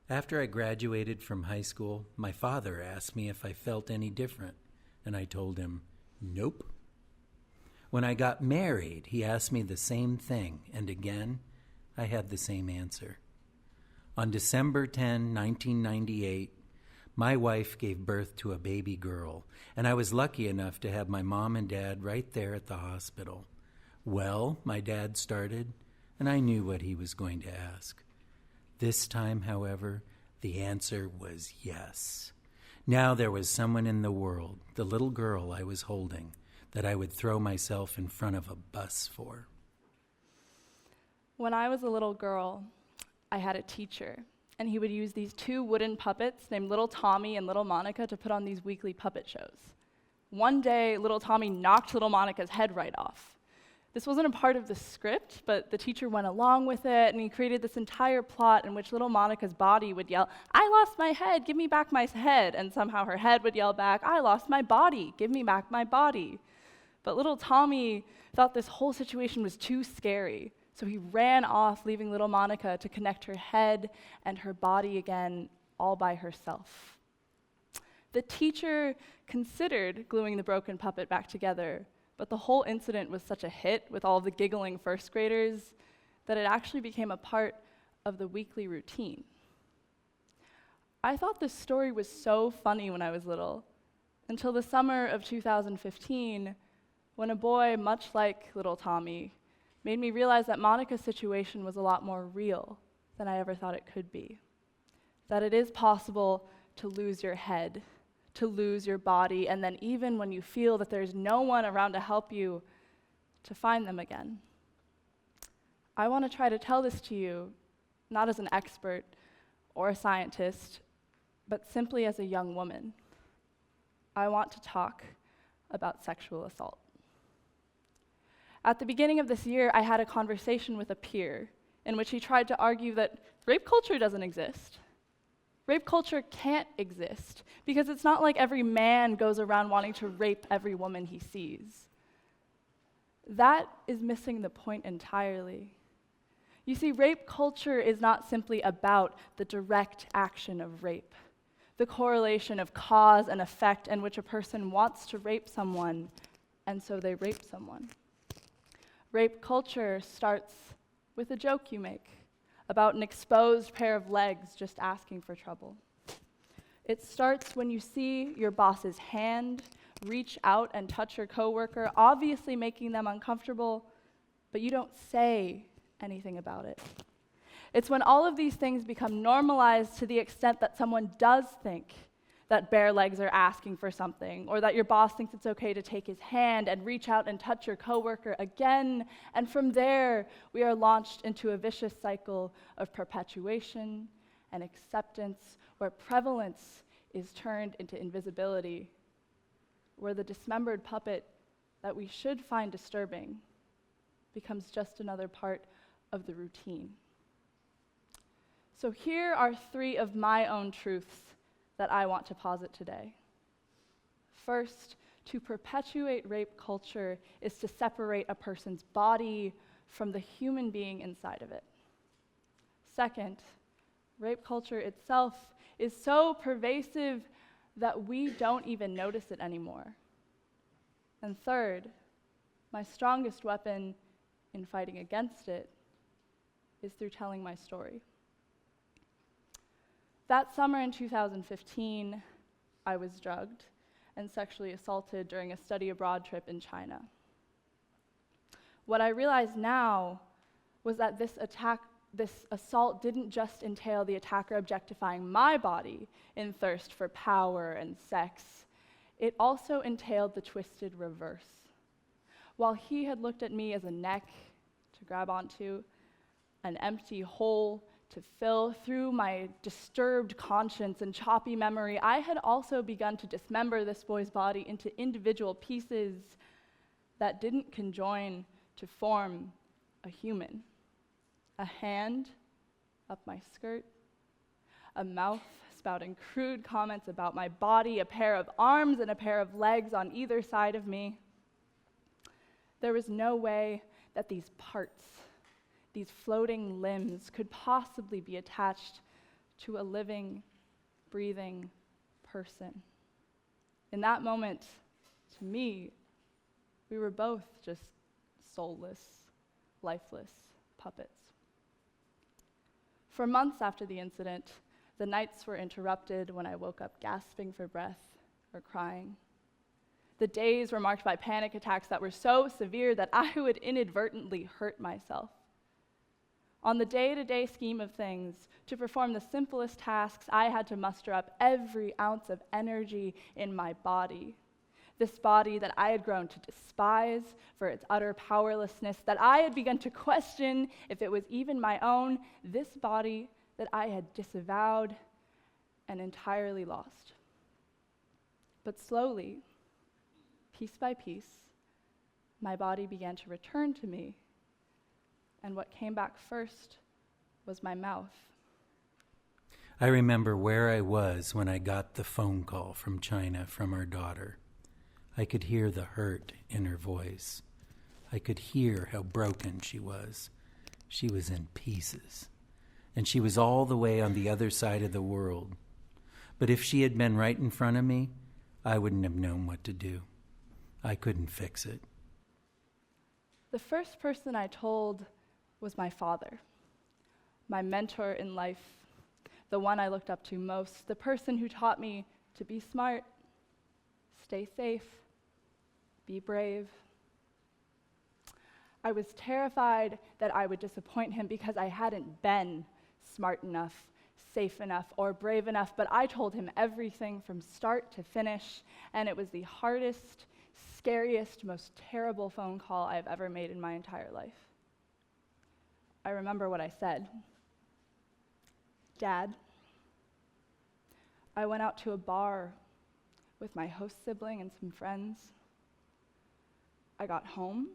After I graduated from high school, my father asked me if I felt any different, and I told him, nope. When I got married, he asked me the same thing, and again, I had the same answer. On December 10, 1998, my wife gave birth to a baby girl, and I was lucky enough to have my mom and dad right there at the hospital. Well, my dad started, and I knew what he was going to ask. This time, however, the answer was yes. Now there was someone in the world, the little girl I was holding, that I would throw myself in front of a bus for. When I was a little girl, I had a teacher, and he would use these two wooden puppets named Little Tommy and Little Monica to put on these weekly puppet shows. One day, Little Tommy knocked Little Monica's head right off. This wasn't a part of the script, but the teacher went along with it, and he created this entire plot in which little Monica's body would yell, "I lost my head, give me back my head," and somehow her head would yell back, "I lost my body, give me back my body." But little Tommy thought this whole situation was too scary, so he ran off, leaving little Monica to connect her head and her body again, all by herself. The teacher considered gluing the broken puppet back together, but the whole incident was such a hit with all the giggling first graders that it actually became a part of the weekly routine. I thought this story was so funny when I was little, until the summer of 2015, when a boy much like little Tommy made me realize that Monica's situation was a lot more real than I ever thought it could be. That it is possible to lose your head, to lose your body, and then even when you feel that there's no one around to help you, to find them again. I want to try to tell this to you, not as an expert or a scientist, but simply as a young woman. I want to talk about sexual assault. At the beginning of this year, I had a conversation with a peer in which he tried to argue that rape culture doesn't exist. Rape culture can't exist because it's not like every man goes around wanting to rape every woman he sees. That is missing the point entirely. You see, rape culture is not simply about the direct action of rape, the correlation of cause and effect in which a person wants to rape someone, and so they rape someone. Rape culture starts with a joke you make about an exposed pair of legs just asking for trouble. It starts when you see your boss's hand reach out and touch your coworker, obviously making them uncomfortable, but you don't say anything about it. It's when all of these things become normalized to the extent that someone does think that bare legs are asking for something, or that your boss thinks it's okay to take his hand and reach out and touch your coworker again, and from there, we are launched into a vicious cycle of perpetuation and acceptance, where prevalence is turned into invisibility, where the dismembered puppet that we should find disturbing becomes just another part of the routine. So here are 3 of my own truths that I want to posit today. First, to perpetuate rape culture is to separate a person's body from the human being inside of it. Second, rape culture itself is so pervasive that we don't even notice it anymore. And third, my strongest weapon in fighting against it is through telling my story. That summer in 2015, I was drugged and sexually assaulted during a study abroad trip in China. What I realize now was that this assault didn't just entail the attacker objectifying my body in thirst for power and sex. It also entailed the twisted reverse. While he had looked at me as a neck to grab onto, an empty hole to fill through my disturbed conscience and choppy memory, I had also begun to dismember this boy's body into individual pieces that didn't conjoin to form a human. A hand up my skirt, a mouth spouting crude comments about my body, a pair of arms and a pair of legs on either side of me. There was no way that these parts, these floating limbs, could possibly be attached to a living, breathing person. In that moment, to me, we were both just soulless, lifeless puppets. For months after the incident, the nights were interrupted when I woke up gasping for breath or crying. The days were marked by panic attacks that were so severe that I would inadvertently hurt myself. On the day-to-day scheme of things, to perform the simplest tasks, I had to muster up every ounce of energy in my body. This body that I had grown to despise for its utter powerlessness, that I had begun to question if it was even my own, this body that I had disavowed and entirely lost. But slowly, piece by piece, my body began to return to me, and what came back first was my mouth. I remember where I was when I got the phone call from China from our daughter. I could hear the hurt in her voice. I could hear how broken she was. She was in pieces. And she was all the way on the other side of the world. But if she had been right in front of me, I wouldn't have known what to do. I couldn't fix it. The first person I told was my father, my mentor in life, the one I looked up to most, the person who taught me to be smart, stay safe, be brave. I was terrified that I would disappoint him because I hadn't been smart enough, safe enough, or brave enough, but I told him everything from start to finish, and it was the hardest, scariest, most terrible phone call I've ever made in my entire life. I remember what I said. Dad, I went out to a bar with my host sibling and some friends. I got home.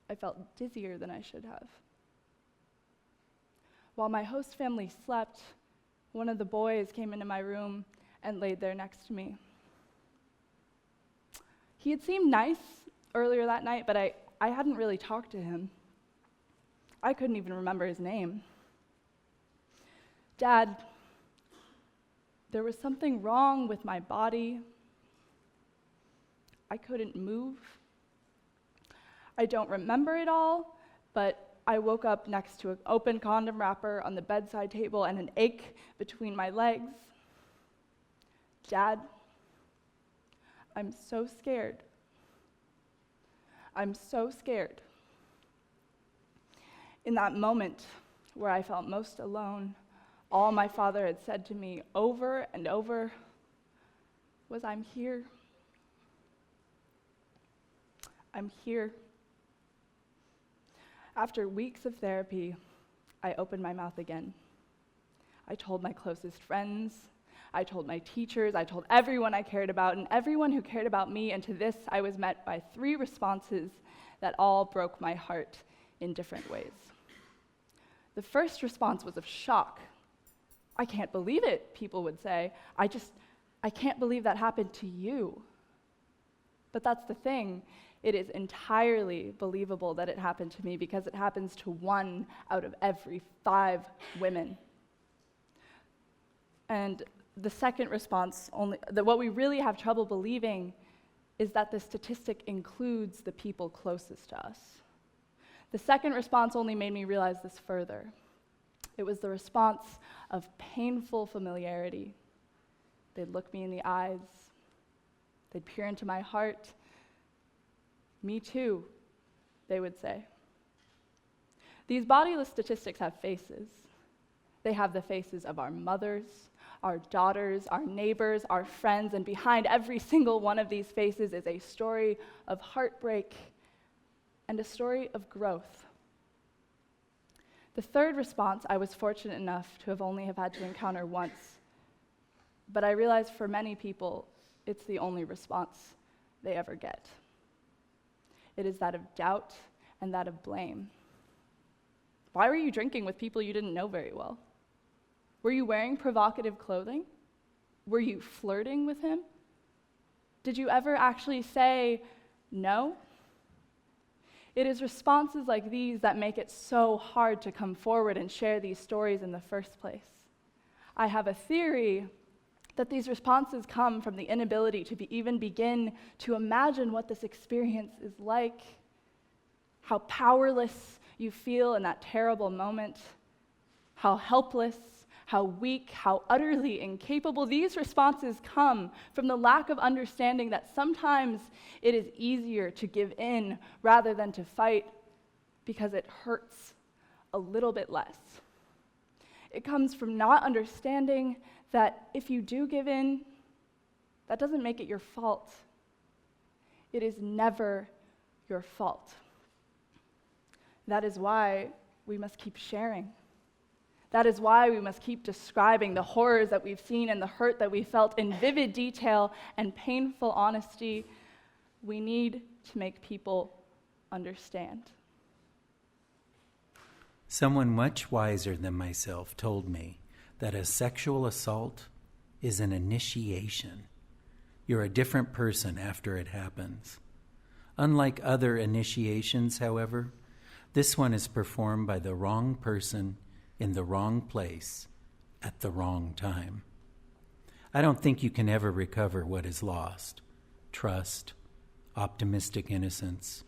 I felt dizzier than I should have. While my host family slept, one of the boys came into my room and laid there next to me. He had seemed nice earlier that night, but I hadn't really talked to him. I couldn't even remember his name. Dad, there was something wrong with my body. I couldn't move. I don't remember it all, but I woke up next to an open condom wrapper on the bedside table and an ache between my legs. Dad, I'm so scared. I'm so scared. In that moment where I felt most alone, all my father had said to me over and over was, I'm here. I'm here. After weeks of therapy, I opened my mouth again. I told my closest friends, I told my teachers, I told everyone I cared about, and everyone who cared about me, and to this I was met by 3 responses that all broke my heart in different ways. The first response was of shock. I can't believe it, people would say. I can't believe that happened to you. But that's the thing. It is entirely believable that it happened to me because it happens to 1 out of every 5 women. And the second response, what we really have trouble believing is that the statistic includes the people closest to us. The second response only made me realize this further. It was the response of painful familiarity. They'd look me in the eyes. They'd peer into my heart. Me too, they would say. These bodiless statistics have faces. They have the faces of our mothers, our daughters, our neighbors, our friends, and behind every single one of these faces is a story of heartbreak and a story of growth. The third response I was fortunate enough to have only had to encounter once, but I realize for many people, it's the only response they ever get. It is that of doubt and that of blame. Why were you drinking with people you didn't know very well? Were you wearing provocative clothing? Were you flirting with him? Did you ever actually say no? It is responses like these that make it so hard to come forward and share these stories in the first place. I have a theory that these responses come from the inability to even begin to imagine what this experience is like, how powerless you feel in that terrible moment, how helpless, how weak, how utterly incapable. These responses come from the lack of understanding that sometimes it is easier to give in rather than to fight because it hurts a little bit less. It comes from not understanding that if you do give in, that doesn't make it your fault. It is never your fault. That is why we must keep sharing. That is why we must keep describing the horrors that we've seen and the hurt that we felt in vivid detail and painful honesty. We need to make people understand. Someone much wiser than myself told me that a sexual assault is an initiation. You're a different person after it happens. Unlike other initiations, however, this one is performed by the wrong person in the wrong place at the wrong time. I don't think you can ever recover what is lost, trust, optimistic innocence,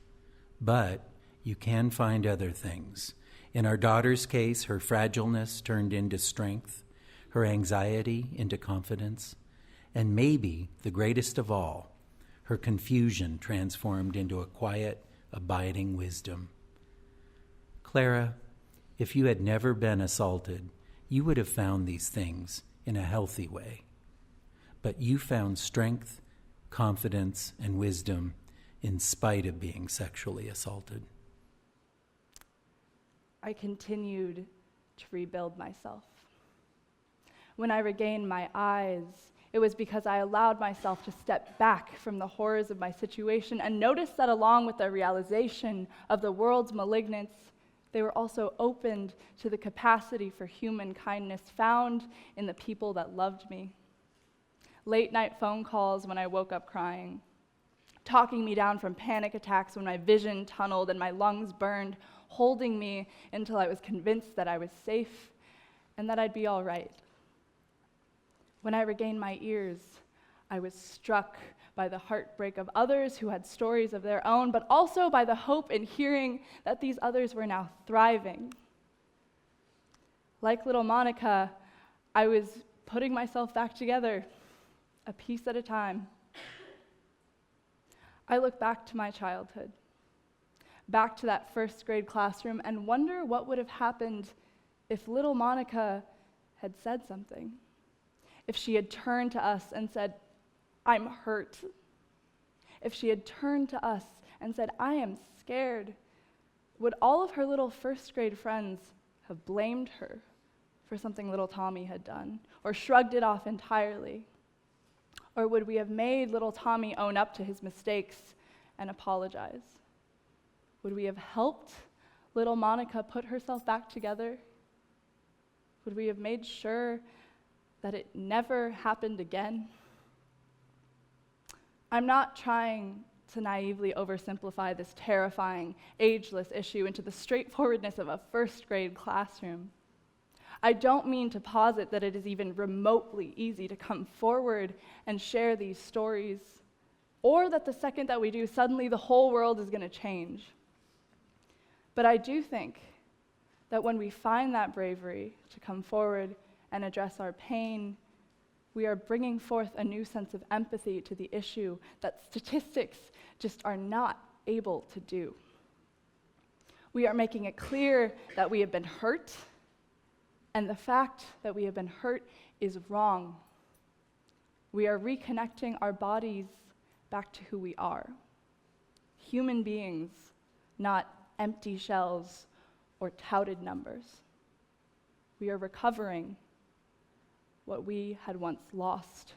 but you can find other things. In our daughter's case, her fragileness turned into strength, her anxiety into confidence, and maybe, the greatest of all, her confusion transformed into a quiet, abiding wisdom. Clara, if you had never been assaulted, you would have found these things in a healthy way. But you found strength, confidence, and wisdom in spite of being sexually assaulted. I continued to rebuild myself. When I regained my eyes, it was because I allowed myself to step back from the horrors of my situation and notice that along with the realization of the world's malignance, they were also opened to the capacity for human kindness found in the people that loved me. Late night phone calls when I woke up crying, talking me down from panic attacks when my vision tunneled and my lungs burned, holding me until I was convinced that I was safe and that I'd be all right. When I regained my ears, I was struck by the heartbreak of others who had stories of their own, but also by the hope in hearing that these others were now thriving. Like little Monica, I was putting myself back together, a piece at a time. I look back to my childhood, back to that first grade classroom, and wonder what would have happened if little Monica had said something. If she had turned to us and said, "I'm hurt." If she had turned to us and said, "I am scared," would all of her little first grade friends have blamed her for something little Tommy had done, or shrugged it off entirely? Or would we have made little Tommy own up to his mistakes and apologize? Would we have helped little Monica put herself back together? Would we have made sure that it never happened again? I'm not trying to naively oversimplify this terrifying, ageless issue into the straightforwardness of a first grade classroom. I don't mean to posit that it is even remotely easy to come forward and share these stories, or that the second that we do, suddenly the whole world is going to change. But I do think that when we find that bravery to come forward and address our pain, we are bringing forth a new sense of empathy to the issue that statistics just are not able to do. We are making it clear that we have been hurt, and the fact that we have been hurt is wrong. We are reconnecting our bodies back to who we are. Human beings, not empty shells or touted numbers. We are recovering what we had once lost.